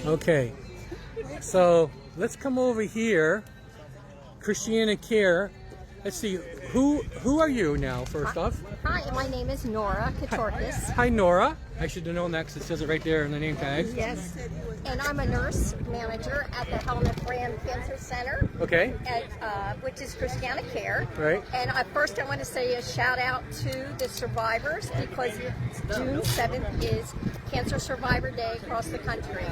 Okay, so let's come over here. ChristianaCare. Let's see, who are you now, first off? Hi, my name is Nora Katorkis. Hi, Nora. I should have known that because it says it right there in the name tag. Yes. And I'm a nurse manager at the Helen Cancer Center. Okay. Which is ChristianaCare. Right. And first I want to say a shout out to the survivors because June 7th is Cancer Survivor Day across the country.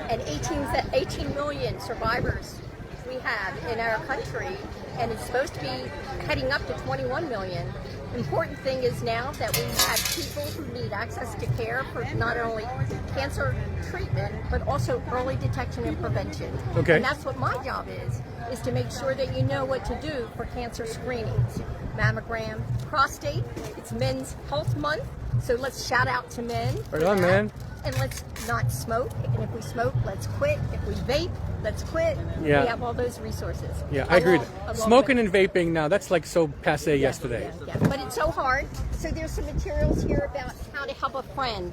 And 18 million survivors we have in our country, and it's supposed to be heading up to 21 million. Important thing is now that we have people who need access to care for not only cancer treatment, but also early detection and prevention. Okay. And that's what my job is to make sure that you know what to do for cancer screenings. Mammogram, prostate, it's Men's Health Month, so let's shout out to men. Right on, man. And let's not smoke, and if we smoke, let's quit. If we vape, let's quit. Yeah. We have all those resources. Yeah, I agree with that. Smoking and vaping now, that's like so passe yesterday. Yeah, but it's so hard. So there's some materials here about how to help a friend,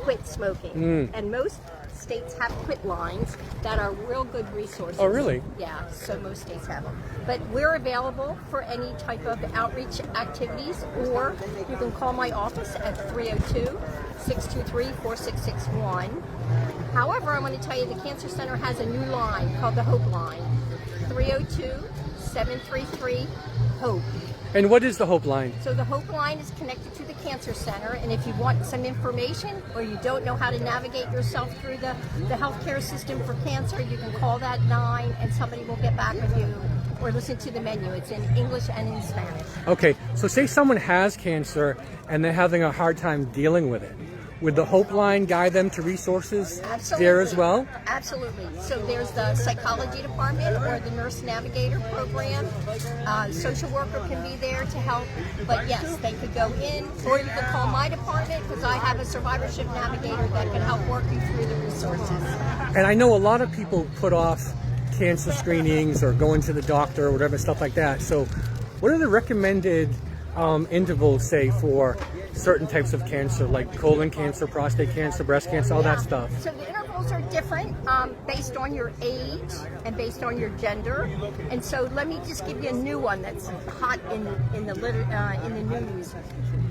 quit smoking. And most states have quit lines that are real good resources. Oh, really? Yeah, so most states have them. But we're available for any type of outreach activities, or you can call my office at 302-623-4661. However, I'm going to tell you the Cancer Center has a new line called the Hope Line, 302-733-HOPE. And what is the Hope Line? So the Hope Line is connected to the Cancer Center, and if you want some information or you don't know how to navigate yourself through the healthcare system for cancer, you can call that line and somebody will get back with you, or listen to the menu. It's in English and in Spanish. Okay, so say someone has cancer and they're having a hard time dealing with it. Would the Hope Line guide them to resources there as well? Absolutely. So there's the psychology department or the nurse navigator program. Social worker can be there to help. But yes, they could go in, or you could call my department because I have a survivorship navigator that can help work you through the resources. And I know a lot of people put off cancer screenings or going to the doctor or whatever, stuff like that. So what are the recommended intervals, say, for certain types of cancer, like colon cancer, prostate cancer, breast cancer, all that stuff? So the intervals are different based on your age and based on your gender. And so let me just give you a new one that's hot in the news.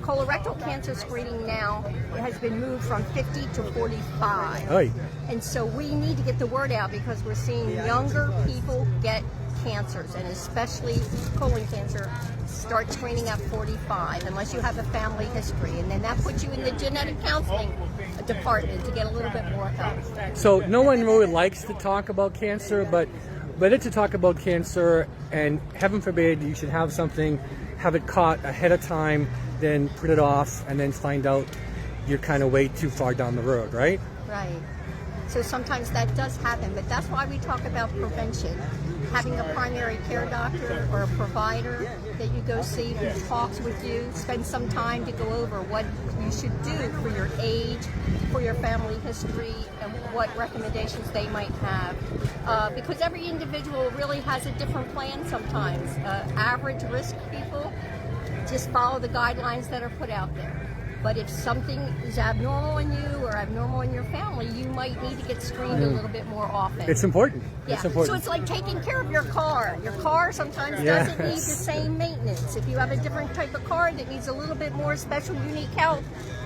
Colorectal cancer screening now has been moved from 50 to 45. Oy. And so we need to get the word out because we're seeing younger people get cancers, and especially colon cancer, start screening at 45 unless you have a family history, and then that puts you in the genetic counseling department to get a little bit more help. So no one really likes to talk about cancer, but better to talk about cancer, and heaven forbid you should have something, have it caught ahead of time, then put it off and then find out you're kind of way too far down the road, right? Right. So sometimes that does happen, but that's why we talk about prevention. Having a primary care doctor or a provider that you go see who talks with you, spend some time to go over what you should do for your age, for your family history, and what recommendations they might have. Because every individual really has a different plan sometimes. Average risk people just follow the guidelines that are put out there. But if something is abnormal in you or abnormal in your family, you might need to get screened a little bit more often. It's important. Yeah. It's important. So it's like taking care of your car. Your car sometimes doesn't need the same maintenance. If you have a different type of car that needs a little bit more special, unique help,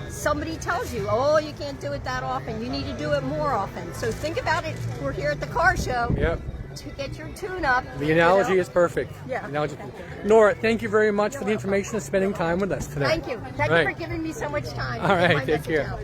somebody tells you, oh, you can't do it that often. You need to do it more often. So think about it. We're here at the car show. Yep. To get your tune-up. The analogy is perfect. Yeah. Nora, thank you very much for the information and spending time with us today. Thank you. Thank you for giving me so much time. All right, take care.